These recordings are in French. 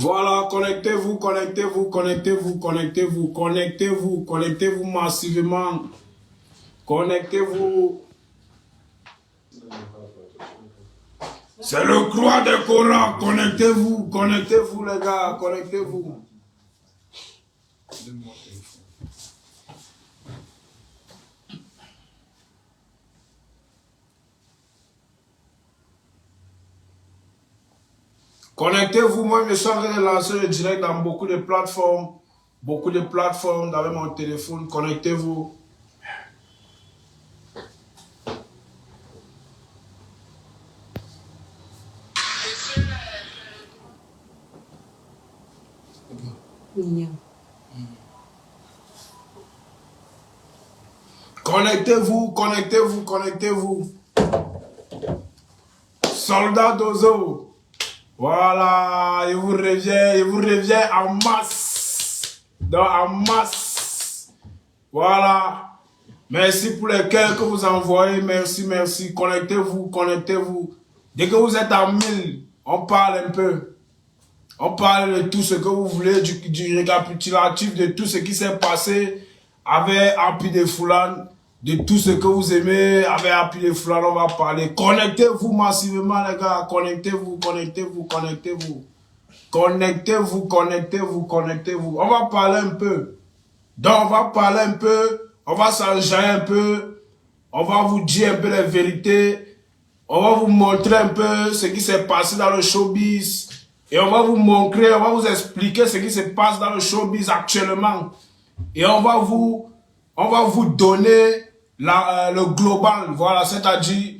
Voilà, connectez-vous, connectez-vous, connectez-vous, connectez-vous, connectez-vous, connectez-vous massivement. Connectez-vous. C'est le croix de Cora. Connectez-vous, connectez-vous les gars, connectez-vous. Connectez-vous, moi je suis en train de lancer le direct dans beaucoup de plateformes avec mon téléphone. Connectez-vous. Connectez-vous, connectez-vous, connectez-vous. Soldat d'Ozo. Voilà, il vous revient en masse. Donc en masse. Voilà. Merci pour les cœurs que vous envoyez. Merci, merci. Connectez-vous, connectez-vous. Dès que vous êtes à 1000, on parle un peu. On parle de tout ce que vous voulez, du récapitulatif de tout ce qui s'est passé avec Happy de Foulane, de tout ce que vous aimez avec Happy de Foulane, on va parler. Connectez-vous massivement les gars, connectez-vous, connectez-vous, connectez-vous. Connectez-vous, connectez-vous, connectez-vous. On va parler un peu. Donc on va parler un peu, on va s'enjailler un peu, on va vous dire un peu les vérités, on va vous montrer un peu ce qui s'est passé dans le showbiz. Et on va vous montrer, on va vous expliquer ce qui se passe dans le showbiz actuellement. Et on va vous donner le global, voilà, c'est-à-dire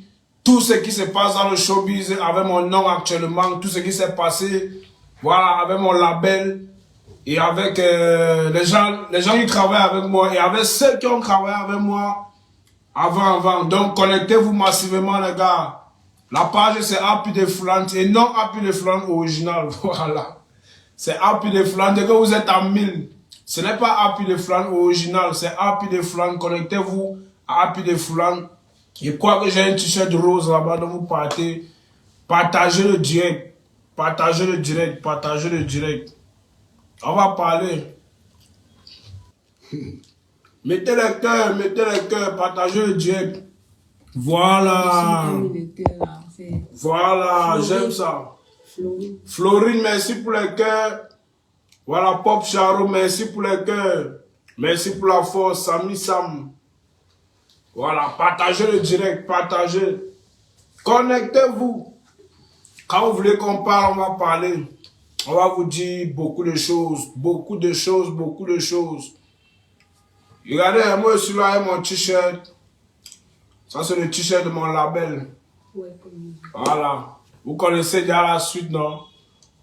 tout ce qui se passe dans le showbiz avec mon nom actuellement, tout ce qui s'est passé, voilà, avec mon label et avec les gens qui travaillent avec moi et avec ceux qui ont travaillé avec moi avant. Donc connectez-vous massivement les gars. La page c'est Happy de Foulane et non Happy de Foulane original. Voilà. C'est Happy de Foulane. Dès que vous êtes à 1000, ce n'est pas Happy de Foulane original, c'est Happy de Foulane. Connectez-vous à Happy de Foulane. Je crois que j'ai un t-shirt rose là-bas, donc vous partez. Partagez le direct. Partagez le direct. Partagez le direct. On va parler. Mettez les cœurs, partagez le direct. Voilà. Voilà, j'aime ça. Florine, merci pour les cœurs. Voilà, Pop Charo, merci pour les cœurs. Merci pour la force, Sami Sam. Voilà, partagez le direct, partagez. Connectez-vous. Quand vous voulez qu'on parle, on va parler. On va vous dire beaucoup de choses, beaucoup de choses, beaucoup de choses. Regardez, moi je suis là avec mon t-shirt. Ça c'est le t-shirt de mon label. Voilà. Vous connaissez déjà la suite, non?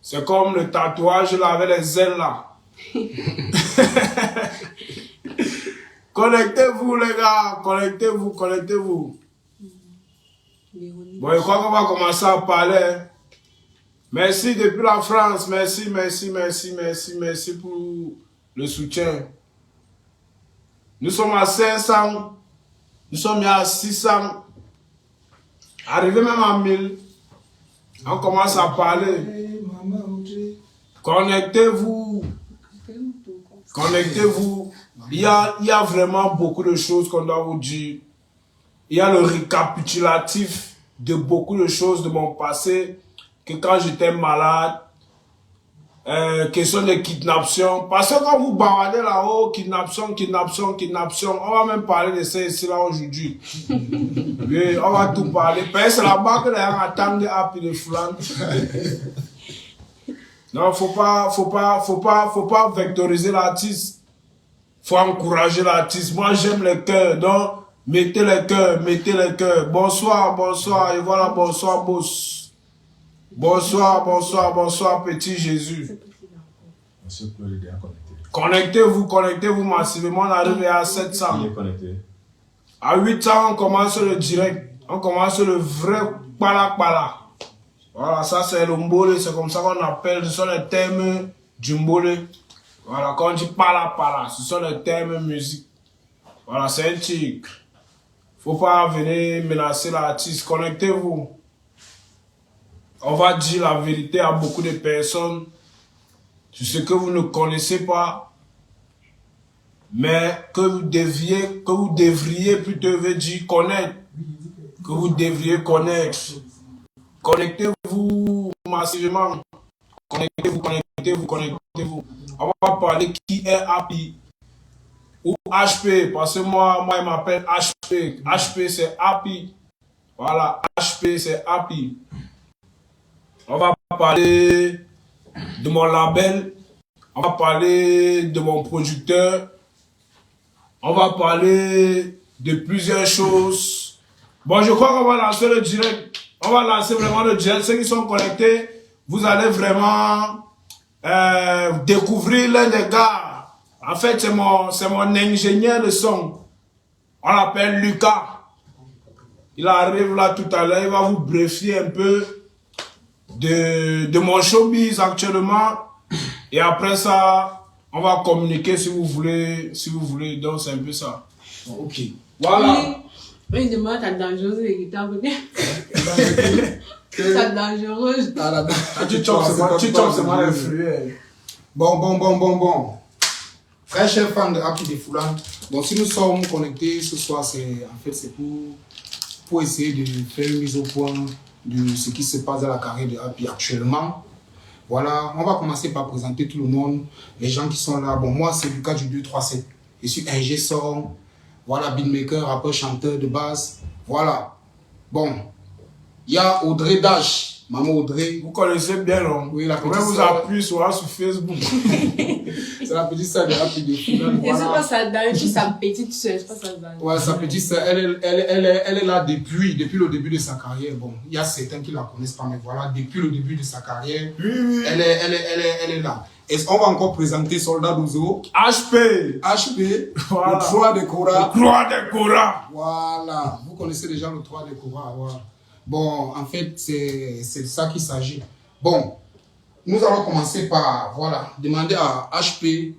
C'est comme le tatouage là avec les ailes là. Connectez-vous les gars, connectez-vous, connectez-vous. Bon, je crois qu'on va commencer à parler. Merci depuis la France, merci pour le soutien. Nous sommes à 500, nous sommes à 600, arrivé même à 1000. On commence à parler. Connectez-vous. Connectez-vous. Il y a vraiment beaucoup de choses qu'on doit vous dire. Il y a le récapitulatif de beaucoup de choses de mon passé. Que quand j'étais malade, question de kidnapping. Parce que quand vous bavardez là-haut, kidnapping, on va même parler de ça ici là aujourd'hui. Oui, on va tout parler. Parce que c'est là-bas que les gens attendent Happy de Foulane. Non, faut pas vectoriser l'artiste. Faut encourager l'artiste. Moi, j'aime le cœur. Donc, mettez le cœur, mettez le cœur. Bonsoir, bonsoir. Et voilà, bonsoir, boss. Bonsoir, bonsoir, bonsoir, petit Jésus. Connectez-vous, connectez-vous massivement. On arrive à 700. À 800, on commence le direct. On commence le vrai pala. Voilà, ça c'est le mbole, c'est comme ça qu'on appelle, ce sont les thèmes du mbole. Voilà, quand on dit pala, ce sont les thèmes musique. Voilà, c'est un tic. Faut pas venir menacer l'artiste. Connectez-vous. On va dire la vérité à beaucoup de personnes. sur ce que vous ne connaissez pas, mais que vous devriez plutôt dire connaître, que vous devriez connaître. Connectez-vous massivement. Connectez-vous. On va parler qui est Happy ou HP, parce que moi il m'appelle HP. HP c'est Happy. Voilà, HP c'est Happy. On va parler de mon label, on va parler de mon producteur, on va parler de plusieurs choses. Bon, je crois qu'on va lancer le direct. On va lancer vraiment le direct. Ceux qui sont connectés, vous allez vraiment découvrir l'un des gars. En fait, c'est mon ingénieur de son. On l'appelle Lucas. Il arrive là tout à l'heure, il va vous briefer un peu de mon showbiz actuellement. Et après ça, on va communiquer si vous voulez. Donc c'est un peu ça. Ok. Voilà. Oui, il demande ta dangereuse les guitares. Ta dangereuse. Tu chopes seulement les fruits. Bon. Très chers fans de Happy Defoulan, bon, si nous sommes connectés ce soir, c'est pour essayer de faire une mise au point de ce qui se passe dans la carrière de Happy actuellement. Voilà, on va commencer par présenter tout le monde, les gens qui sont là. Bon, moi, c'est Lucas du 237. Je suis ingé son, voilà, beatmaker, rappeur, chanteur de base. Voilà. Bon, il y a Audrey Dash. Maman Audrey. Vous connaissez bien, non? Oui, la petite sœur. Vous appuyez sur Facebook. C'est la petite sœur de Happy Defoulan. Et c'est pas sa dame, c'est sa petite sœur, c'est pas sa dame. Ouais, sa petite sœur, elle est là depuis le début de sa carrière. Bon, il y a certains qui la connaissent pas, mais voilà, depuis le début de sa carrière, oui. Elle est là. Et on va encore présenter Soldat Dozo. HP, voilà. Le 3 de Cora. Le 3 de Cora. Voilà, vous connaissez déjà le 3 de Cora. Voilà. Bon, en fait, c'est de ça qu'il s'agit. Bon, nous allons commencer par, voilà, demander à HP,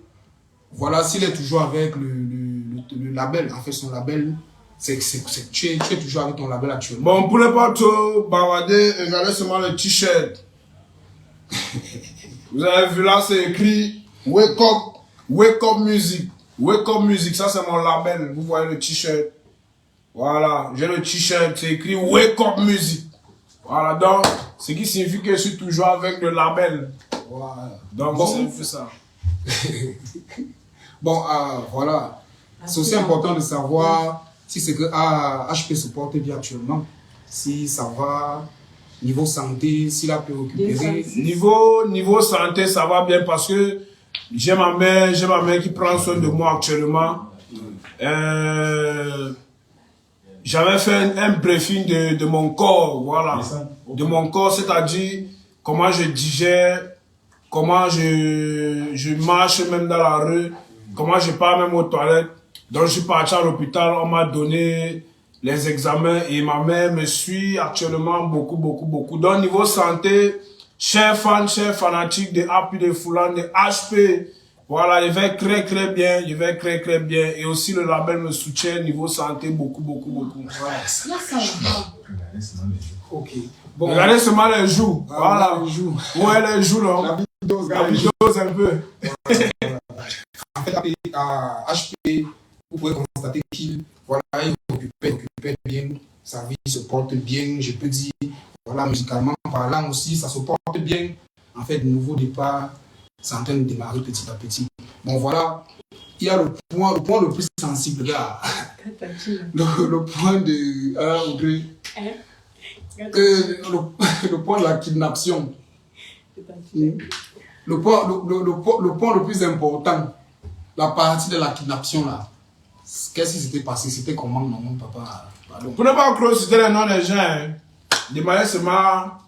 voilà, s'il est toujours avec le label, en fait, son label, tu es toujours avec ton label actuellement. Bon, pour ne pas trop bavarder, regardez seulement le t-shirt. Vous avez vu là, c'est écrit Wake Up Music. Wake Up Music, ça c'est mon label. Vous voyez le t-shirt. Voilà, j'ai le t-shirt, c'est écrit Wake Up Music. Voilà, donc, ce qui signifie que je suis toujours avec le label. Voilà. Donc, bon, c'est un peu ça. Bon, voilà. C'est aussi important de savoir si c'est que HP se porte bien actuellement. Si ça va, niveau santé, s'il a pu récupérer. Niveau santé, ça va bien parce que j'ai ma mère qui prend soin de moi actuellement. J'avais fait un briefing de mon corps, voilà. De mon corps, c'est-à-dire comment je digère, comment je marche même dans la rue, comment je pars même aux toilettes. Donc je suis parti à l'hôpital, on m'a donné les examens et ma mère me suit actuellement beaucoup. Donc niveau santé, chers fans, chers fanatiques de Happy Defoulan, de HP, voilà, je vais très bien, et aussi le label me soutient niveau santé beaucoup. Voilà. Ok. Bon, regardez seulement les joues, voilà. Les joues. Ouais, les joues, là. La vidose un peu. En fait, à HP, vous pouvez constater qu'il récupère bien, sa vie se porte bien, je peux dire, voilà, musicalement parlant aussi, ça se porte bien. En fait, nouveau départ, c'est en train de démarrer petit à petit. Bon, voilà, il y a le point le plus sensible là. le point de Audrey. Le point de la kidnapping. Le point le plus important, la partie de la kidnapping là. Qu'est-ce qui s'était passé? C'était comment, maman, papa? Pardon. Pour ne pas croire citer les noms des gens, hein, demandez seulement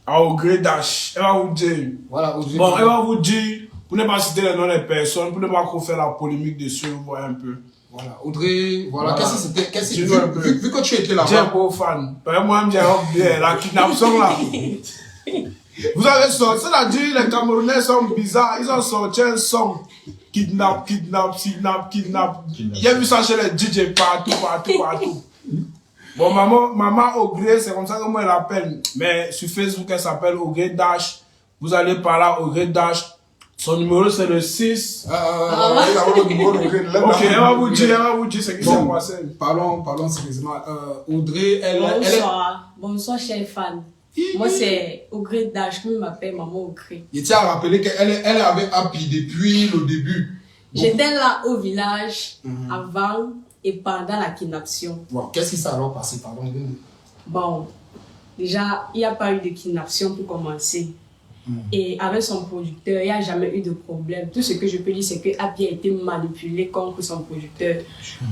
à Audrey Dash. Elle va vous dire. Voilà, Audrey. Bon, elle va vous dire, pour ne pas citer les noms des personnes, pour ne pas trop faire la polémique dessus, vous voyez un peu. Voilà, Audrey, voilà. Qu'est-ce que c'était? Vu que tu étais là-bas. J'ai un beau fan. Moi, bien, la kidnapping là. Vous avez sorti, c'est-à-dire les Camerounais sont bizarres, ils ont sorti un son. Kidnap. J'ai vu ça chez les DJ partout. Bon, maman Audrey, c'est comme ça que moi elle l'appelle. Mais sur Facebook, elle s'appelle Audrey Dash. Vous allez par là, Audrey Dash. Son numéro, c'est le 6. Ok, elle va vous dire ce qui s'est passé. Parlons sérieusement. Audrey, Bonsoir, chers fans. Moi, c'est Audrey Dash, je m'appelle Maman Audrey. Je tiens à rappeler qu'elle avait appris depuis le début. J'étais là au village avant et pendant la kidnapping. Wow. Qu'est-ce qui s'est alors passé, pardon? Bon, déjà, il n'y a pas eu de kidnapping pour commencer. Et avec son producteur, il n'y a jamais eu de problème. Tout ce que je peux dire, c'est que Happy a été manipulé contre son producteur.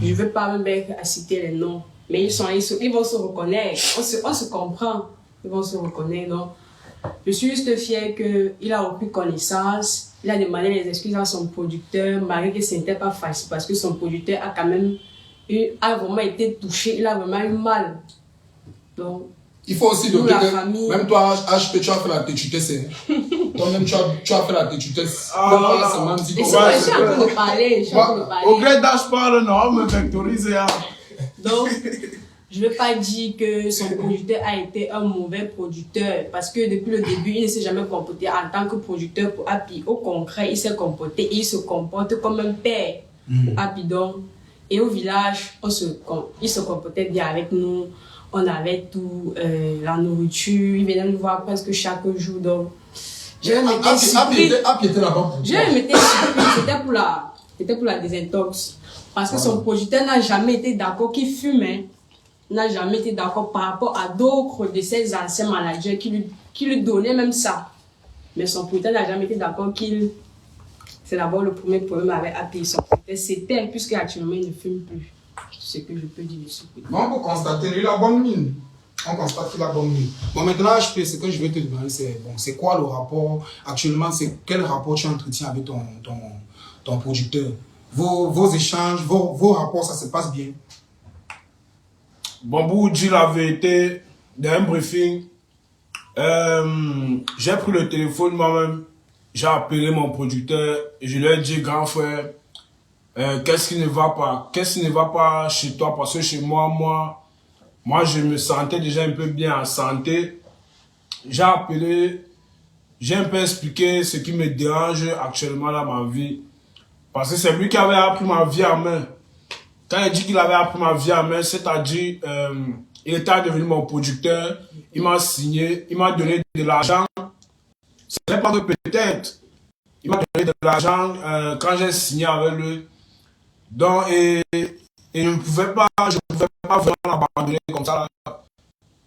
Je ne veux pas même citer les noms, mais ils vont se reconnaître. On se comprend. Ils vont se reconnaître, non? Je suis juste fière qu'il a repris connaissance. Il a demandé les excuses à son producteur, malgré que ce n'était pas facile, parce que son producteur a quand même vraiment été touché. Il a vraiment eu mal. Donc, il faut aussi noter que famille... même toi, HP, tu as fait la têtutesse. Toi-même, tu as fait la têtutesse. Je suis en train de parler. Au gré d'âge parle, non, me vectorise. Donc, je ne veux pas dire que son producteur a été un mauvais producteur, parce que depuis le début, il ne s'est jamais comporté en tant que producteur pour Happy. Au concret, il s'est comporté et il se comporte comme un père pour Happy. Donc, et au village, il se comportait bien avec nous. On avait tout, la nourriture, il venait nous voir presque chaque jour. Donc, je m'étais surpris. C'était pour la désintox. Parce que son producteur n'a jamais été d'accord qu'il fume. N'a jamais été d'accord par rapport à d'autres de ses anciens managers qui lui donnaient même ça. Mais son producteur n'a jamais été d'accord qu'il... C'est d'abord le premier problème avec Happy. Son producteur, c'était puisque actuellement il ne fume plus. C'est ce que je peux dire dessus. On peut constater qu'il a bonne mine. On constate qu'il a bonne mine. Bon, maintenant, HP, ce que je vais te demander, c'est quoi le rapport actuellement? C'est quel rapport tu entretiens avec ton producteur? Vos échanges, vos rapports, ça se passe bien? Bon, pour dire la vérité, dans un briefing, j'ai pris le téléphone moi-même, j'ai appelé mon producteur et je lui ai dit, grand frère, qu'est-ce qui ne va pas? Qu'est-ce qui ne va pas chez toi? Parce que chez moi, je me sentais déjà un peu bien en santé. J'ai appelé, j'ai un peu expliqué ce qui me dérange actuellement dans ma vie. Parce que c'est lui qui avait appris ma vie en main. Quand il dit qu'il avait appris ma vie en main, c'est-à-dire, il était devenu mon producteur, il m'a signé, il m'a donné de l'argent. Ce n'est pas que peut-être, il m'a donné de l'argent quand j'ai signé avec lui. Donc, et je ne pouvais pas vraiment l'abandonner comme ça.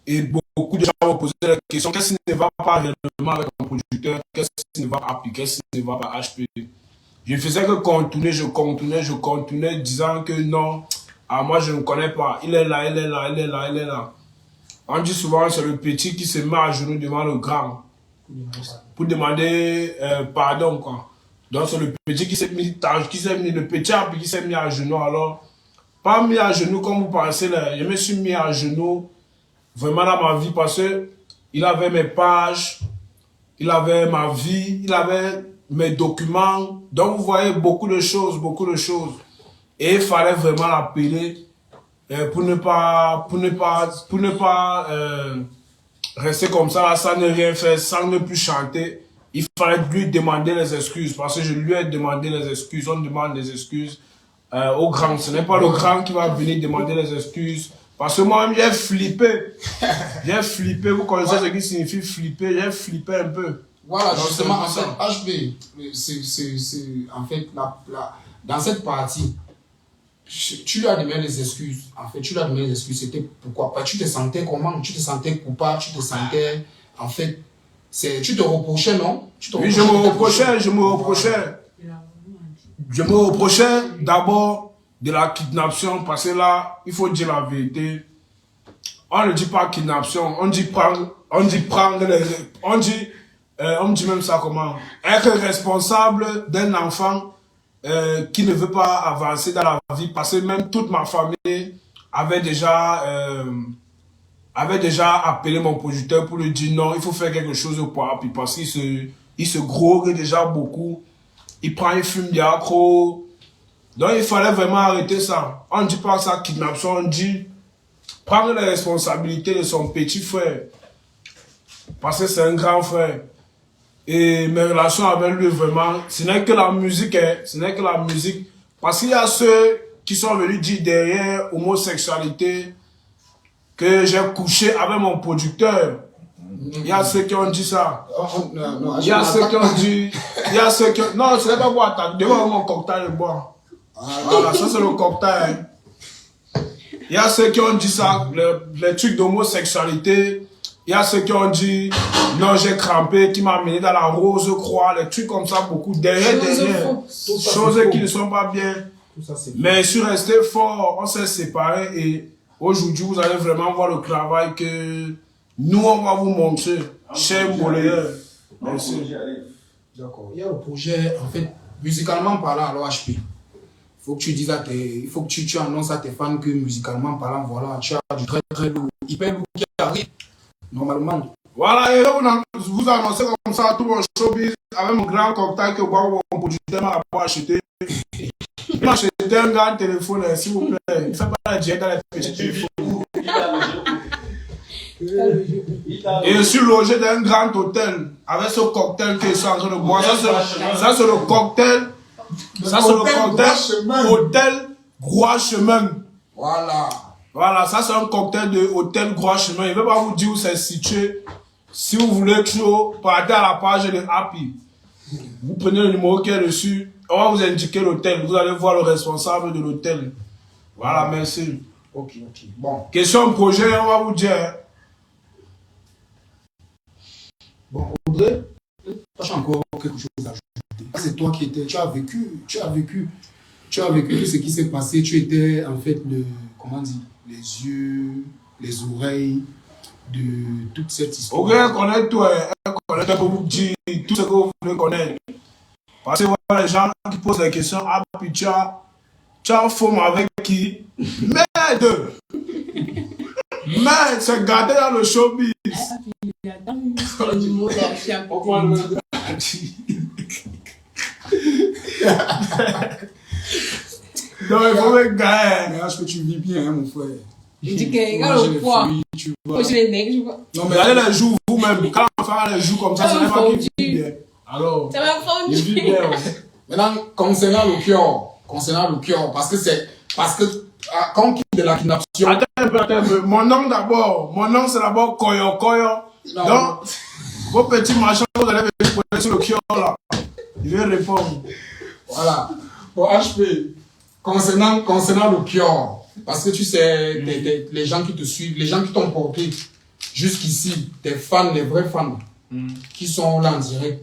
Et beaucoup de gens m'ont posé la question, qu'est-ce qui ne va pas réellement avec mon producteur? Qu'est-ce qui ne va pas appliquer? Qu'est-ce qui ne va pas HP? Je faisais que continuer, disant que non, moi je ne connais pas. Il est là. On dit souvent c'est le petit qui se met à genoux devant le grand pour demander pardon, quoi. Donc c'est le petit qui s'est mis, le petit qui s'est mis à genoux. Alors, pas mis à genoux comme vous pensez, là. Je me suis mis à genoux vraiment dans ma vie parce que il avait mes pages, il avait ma vie, il avait mes documents. Donc vous voyez beaucoup de choses. Et il fallait vraiment l'appeler pour ne pas rester comme ça, là, sans ne rien faire, sans ne plus chanter. Il fallait lui demander les excuses parce que je lui ai demandé les excuses. On demande les excuses au grand. Ce n'est pas le grand qui va venir demander les excuses. Parce que moi-même, j'ai flippé. Vous connaissez ce qui signifie flipper. J'ai flippé un peu. Voilà, donc, justement, en fait, HB, en fait, dans cette partie, tu lui as demandé les excuses. En fait, tu lui as demandé les excuses. C'était pourquoi pas? Tu te sentais comment? Tu te sentais coupable? Tu te sentais, en fait, tu te reprochais, non? Oui, je me reprochais d'abord de la kidnapping, parce que là, il faut dire la vérité. On ne dit pas kidnapping, on dit même ça comment? Être responsable d'un enfant qui ne veut pas avancer dans la vie, parce que même toute ma famille avait déjà appelé mon producteur pour lui dire non, il faut faire quelque chose pour Happy, parce qu'il se drogue déjà beaucoup, il prend, il fume des accros. Donc il fallait vraiment arrêter ça. On ne dit pas ça kidnapping, on dit prendre les responsabilités de son petit frère. Parce que c'est un grand frère. et mes relations avec lui, vraiment, ce n'est que la musique, hein, ce n'est que la musique. Parce qu'il y a ceux qui sont venus dire derrière homosexualité que j'ai couché avec mon producteur. Il y a ceux qui ont dit ça. Il y a ceux qui ont dit... Il y a ceux qui ont... Non, ce n'est pas pour attaquer. Devant mon cocktail de bois. Voilà, ça c'est le cocktail. Il y a ceux qui ont dit ça, les trucs d'homosexualité. Il y a ceux qui ont dit, non, j'ai crampé, qui m'a amené dans la rose croix, les trucs comme ça, beaucoup. Derrière. Choses qui ne sont pas bien. Mais je suis resté fort, on s'est séparés et aujourd'hui, vous allez vraiment voir le travail que nous, on va vous montrer, chers Moléens. Merci. D'accord. Il y a le projet, en fait, musicalement parlant, alors HP. Il faut que tu dises il faut que tu annonces à tes fans que musicalement parlant, voilà, tu as du très très lourd, hyper lourd qui arrive, normalement. Voilà, et là, vous annoncez comme ça tout mon showbiz avec mon grand cocktail que mon producteur m'a acheté. Il m'a acheté un grand téléphone, s'il vous plaît. Il ne fait pas la diète dans les petits téléphones. Et je suis logé dans un grand hôtel avec ce cocktail que je suis en train de boire. Ça, c'est le cocktail. Ça, c'est le cocktail Hôtel Groix Chemin. Voilà. Voilà, ça, c'est un cocktail de Hôtel Groix Chemin. Je ne vais pas vous dire où c'est situé. Si vous voulez toujours, partez à la page de Happy. Vous prenez le numéro qui est dessus. On va vous indiquer l'hôtel. Vous allez voir le responsable de l'hôtel. Voilà, merci. Ok. Bon. Question projet, on va vous dire. Bon, Audrey, tu as encore quelque chose à ajouter. C'est toi qui étais, tu as vécu tout ce qui s'est passé. Tu étais en fait les yeux, les oreilles de toute cette histoire. Ok, elle connaît tout, elle connaît pour vous dire tout ce que vous voulez connaître. Parce que voilà, les gens qui posent des questions, ah, puis tu as un forme avec qui? Merde! Merde, c'est gardé dans le showbiz. Non, il faut me gagner. Mais est-ce que tu vis bien, hein, mon frère? Il dit que, regarde le poids. Moi, je les nègres, je vois. Non, mais allez les jouer vous-même. Quand on fait les joues comme ça, c'est même pas qui vit bien. Alors, ça va prendre il vit bien. Maintenant, concernant le cœur, parce que quand on quitte de la kidnappation. Attends un peu. Mon nom d'abord. Mon nom c'est d'abord Koyo. Donc, vos petits machins, vous allez venir poser sur le cœur là. Il va répondre. Voilà. Bon, HP, concernant le cœur, parce que tu sais, les gens qui te suivent, les gens qui t'ont porté jusqu'ici, tes fans, les vrais fans, qui sont là en direct,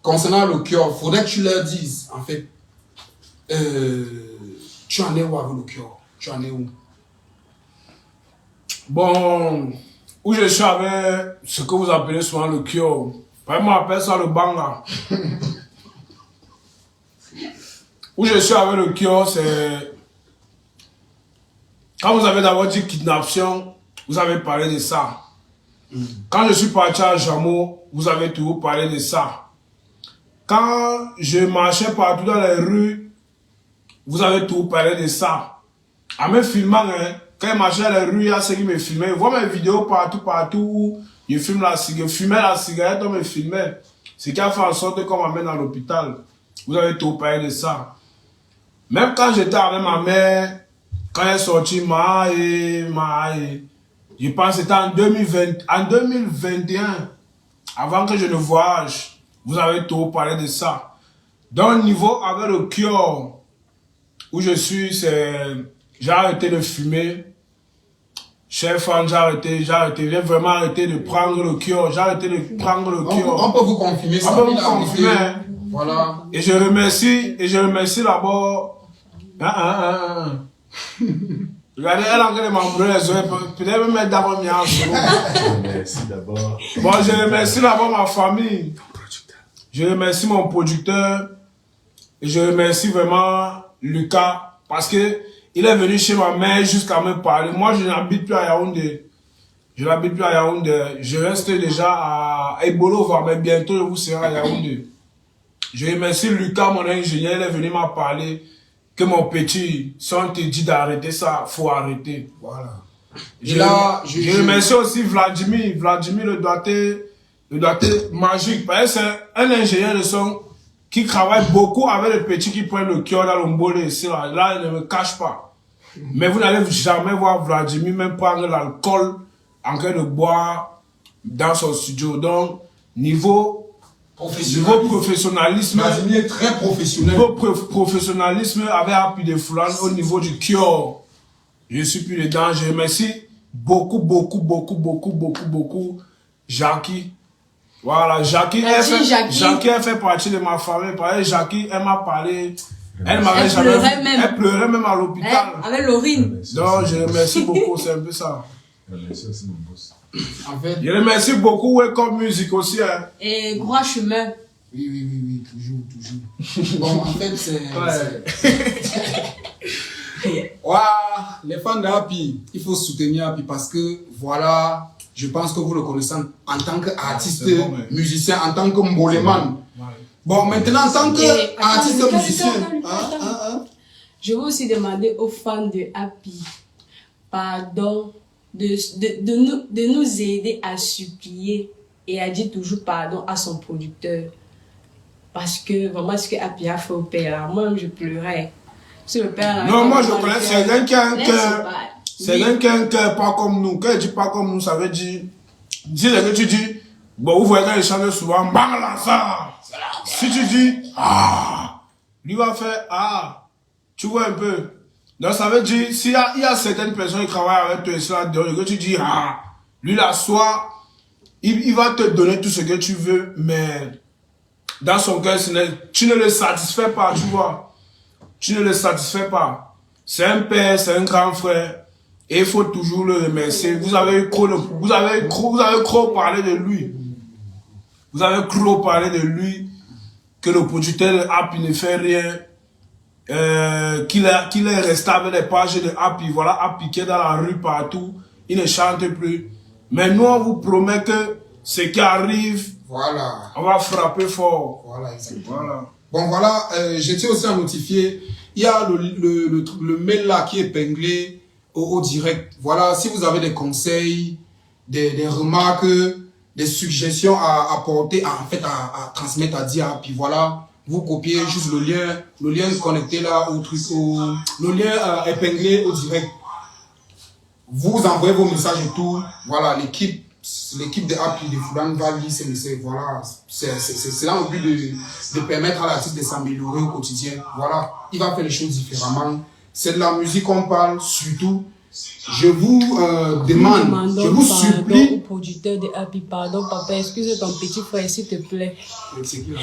concernant le cœur, il faudrait que tu leur dises, en fait, tu en es où avec le cœur? Tu en es où? Bon, où je suis avec ce que vous appelez souvent le cœur. Moi, on appelle ça le banga. Où je suis avec le cœur, c'est... Quand vous avez d'abord dit kidnappation, vous avez parlé de ça. Quand je suis parti à Jamo, vous avez toujours parlé de ça. Quand je marchais partout dans les rues, vous avez toujours parlé de ça. En me filmant, hein, quand je marchais dans les rues, il y a ceux qui me filmaient. Je vois mes vidéos partout, je fumais la cigarette, on me filmait. Ce qui a fait en sorte qu'on m'amène à l'hôpital. Vous avez toujours parlé de ça. Même quand j'étais avec ma mère, quand elle est sortie, je pense que c'était en 2021, avant que je ne voyage, vous avez tout parlé de ça. Donc, niveau avec le cœur, où je suis, j'ai arrêté de fumer. Chef, j'ai vraiment arrêté de prendre le cœur, j'ai arrêté de prendre le cœur. On peut vous confirmer ça. On peut vous confirmer. Voilà. Et je remercie d'abord. Regardez, elle a en train de m'embrouiller les oreilles. Peut-être me mettre d'abord mes hanches. Merci d'abord. Bon, je remercie d'abord ma famille. Je remercie mon producteur. Et je remercie vraiment Lucas. Parce que il est venu chez ma mère jusqu'à me parler. Moi, je n'habite plus à Yaoundé. Je reste déjà à Ebolo, mais bientôt je vous serai à Yaoundé. Je remercie Lucas, mon ingénieur. Il est venu m'a parler. Que mon petit, si on te dit d'arrêter ça, faut arrêter. Voilà. Je remercie aussi Vladimir le doigté. il doit être magique. Parce que c'est un ingénieur de son qui travaille beaucoup avec les petits qui prennent le cœur dans l'ombolé ici. Là, il ne me cache pas. Mais vous n'allez jamais voir Vladimir même prendre l'alcool en train de boire dans son studio. Donc, niveau professionnalisme, Vladimir est très professionnel. niveau professionnalisme avec Happy de Foulane au niveau du cœur. Je suis plus dedans. Je remercie beaucoup Jackie. Voilà, Jackie, elle fait partie de ma famille. Parce que Jackie, elle m'a parlé. Elle pleurait même à l'hôpital. Avec Laurine. Donc, je remercie beaucoup, c'est un peu ça. Merci aussi, mon boss. En fait, Je remercie beaucoup Wake Music aussi. Hein. Et Droit Chemin. oui, toujours. Bon, en fait, c'est... Ouah, les fans d'Happy, il faut soutenir Happy parce que, voilà, je pense que vous le connaissez en tant qu'artiste, musicien, en tant que moléman. Bon, maintenant, en tant qu'artiste musicien... Je veux aussi demander aux fans de Happy, pardon, de nous aider à supplier et à dire toujours pardon à son producteur. Parce que vraiment, ce que Happy a fait au père, là, moi, je pleurais. Sur le père, là, non, moi, je connais quelqu'un qui a un cœur. C'est Oui. quelqu'un qui n'est pas comme nous. Quand il dit pas comme nous, ça veut dire. Dis ce que tu dis. Bon, vous voyez quand il chante souvent, bang là, ça. Si tu dis, ah, lui va faire, ah, tu vois un peu. Donc, ça veut dire, s'il y a certaines personnes qui travaillent avec toi, et cela, que tu dis, ah, lui, là, soit, il va te donner tout ce que tu veux, mais dans son cœur, tu ne le satisfais pas, tu vois. Tu ne le satisfais pas. C'est un père, c'est un grand frère. Et il faut toujours le remercier. Vous avez trop parlé de lui. Vous avez trop parlé de lui. Que le producteur de Happy ne fait rien. Qu'il est resté avec les pages de Happy. Voilà, Happy qui est dans la rue partout. Il ne chante plus. Mais nous, on vous promet que ce qui arrive, Voilà. on va frapper fort. Voilà, exactement. Voilà. Bon, voilà, je tiens aussi à notifier, il y a le mail là qui est épinglé au direct. Voilà, si vous avez des conseils, des remarques, des suggestions à apporter, en fait, à transmettre, à dire, puis voilà, vous copiez juste le lien connecté là au truc, le lien épinglé au direct. Vous envoyez vos messages et tout. Voilà, l'équipe de Happy de Foulane va lire ces messages. Voilà, c'est là le but de permettre à l'artiste de s'améliorer au quotidien. Voilà, il va faire les choses différemment. C'est de la musique qu'on parle, surtout. Je vous demande, je vous supplie. Au producteur de Happy, pardon, papa, excuse ton petit frère, s'il te plaît. C'est qui là?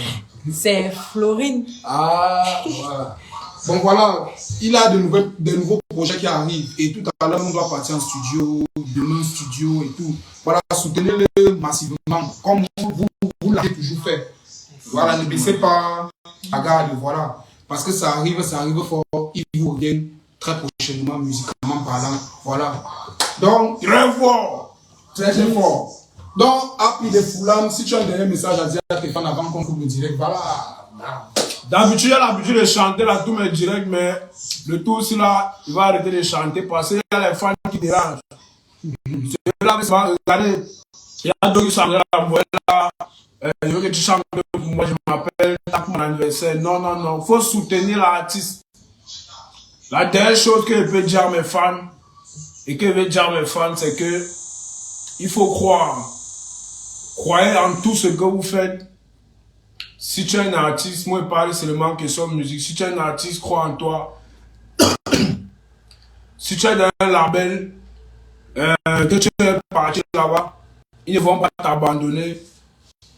C'est Florine. Ah, voilà. Bon, voilà, il a de nouveaux projets qui arrivent. Et tout à l'heure, on doit partir en studio, demain studio et tout. Voilà, soutenez-le massivement, comme vous l'avez toujours fait. Voilà, ne baissez pas la garde, voilà. Parce que ça arrive fort. Il vous revient très prochainement, musicalement parlant. Voilà. Donc, Très fort. très fort. Donc, Happy de Foulane, si tu as un dernier message à dire à tes fans avant qu'on coupe le direct, voilà. D'habitude, il a l'habitude de chanter là, tous mes directs, mais le tour aussi là, il va arrêter de chanter parce qu'il y a les fans qui dérangent. C'est là, regardez, il y a d'autres qui sont là, je veux que tu chantes pour moi, je m'appelle, tape mon anniversaire. Non, il faut soutenir l'artiste. La dernière chose que je peux dire à mes fans, et que je veux dire à mes fans, c'est que il faut croire. Croyez en tout ce que vous faites. Si tu es un artiste, moi je parle seulement question de musique. Si tu es un artiste, crois en toi. Si tu es dans un label, que tu es parti là-bas, ils ne vont pas t'abandonner.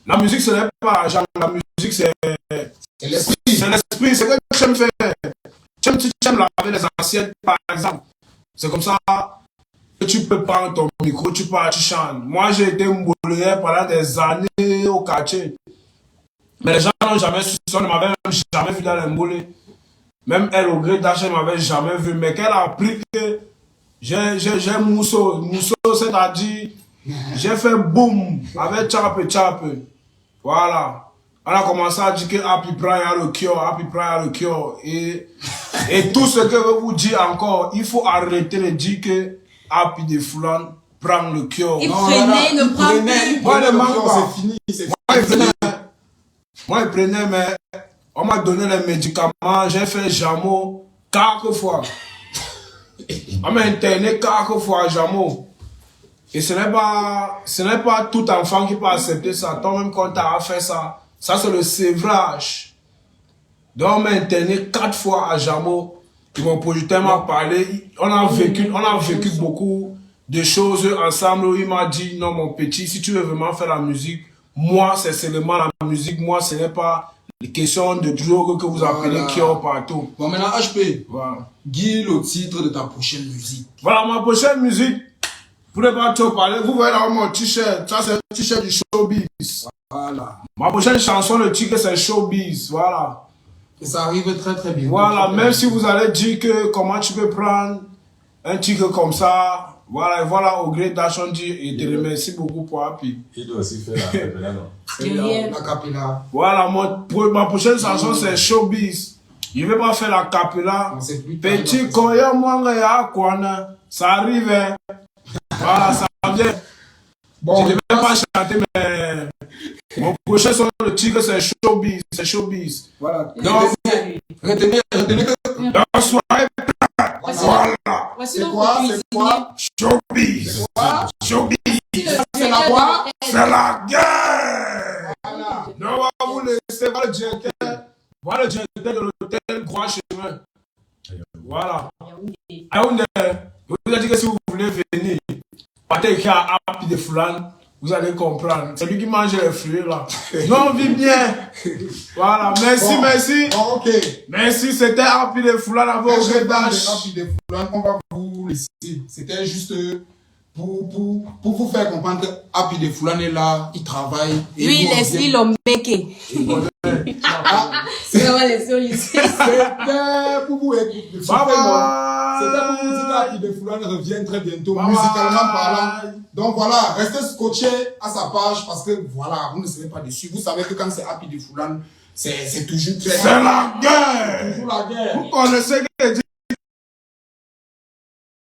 La musique, ce n'est pas l'argent. La musique, c'est l'esprit. C'est l'esprit. C'est que tu aimes faire. Tu aimes laver les assiettes, par exemple. C'est comme ça que tu peux prendre ton micro, tu parles, tu chantes. Moi, j'ai été mbolé pendant des années au quartier. Mais les gens n'ont jamais su ça, ne m'avaient jamais vu dans les mbolés. Même elle, au gré d'achat, ne m'avait jamais vu. Mais qu'elle a appris que j'ai mousseau. Mousseau, c'est-à-dire, j'ai fait boum avec tchap. Voilà. On a commencé à dire que Happy prend le cœur. Et tout ce que je vous dis encore, il faut arrêter de dire que Happy de Foulane prendre le cure. Il prenait, ne prend plus. Moi, le manque pas. C'est fini, c'est Moi, il prenait, mais on m'a donné les médicaments, j'ai fait Jamo 4 fois. On m'a interné 4 fois à Jamo. Et ce n'est pas tout enfant qui peut accepter ça. Toi-même, quand tu as fait ça, ça c'est le sévrage. Donc, on m'a interné 4 fois à Jamo. Et mon producteur m'a parlé. On a vécu beaucoup de choses ensemble. Il m'a dit, non, mon petit, si tu veux vraiment faire la musique, moi, c'est seulement la musique. Moi, ce n'est pas les questions de drogue que vous appelez qui ont partout. Bon, maintenant, HP, Voilà. dis le titre de ta prochaine musique. Voilà, ma prochaine musique. Pour ne pas trop parler, vous voyez là mon t-shirt. Ça, c'est le t-shirt du showbiz. Voilà. Ma prochaine chanson, le titre, c'est showbiz. Voilà. Et ça arrive très très bien. Voilà, même si vous allez dire que comment tu peux prendre un titre comme ça. Voilà, et voilà, au gré d'Achondi. Et te remercie beaucoup pour appui. Il doit aussi faire la capella, non? Derrière. La capella. Voilà, ma prochaine chanson, c'est showbiz. Je ne vais pas faire la capella. On sait plus tard, Petit là, Koya Mwanga ya Kwana. Ça arrive, hein. Voilà, ça vient. Bon, Je ne vais pas chanter, mais mon prochain son, le titre, c'est showbiz. C'est showbiz. voilà. Donc, Retenez que. dans la soirée, voilà. Voici C'est notre quoi? cuisinier. C'est quoi? Showbiz. Showbiz. C'est la quoi? C'est la guerre. Voilà. Non, on va vous laisser voir le directeur. Voilà le directeur de l'hôtel Grand Chemin. Voilà. Aoundé, vous avez dit que si vous voulez venir, partez écrit à Happy de Foulan, vous allez comprendre. C'est lui qui mange les fruits là. Non, on vit bien. Voilà, merci, Bon. merci. Bon, ok. Merci, c'était Happy de Foulan avec On Augé Dash. va vous laisser. C'était juste pour vous faire comprendre que Happy de Foulan est là, il travaille. Et Lui, nous, on Leslie vient- Lombeke. Ah, C'est vraiment Leslie au lycée. C'était pour vous écouter. Bye C'était pour bye. vous dire qu'Happy de Foulan revient très bientôt, Bye musicalement bye. parlant. Donc voilà, restez scotchés à sa page parce que voilà, vous ne serez pas déçus. Vous savez que quand c'est Happy de Foulan, c'est toujours très. C'est la guerre. Toujours la guerre. Vous connaissez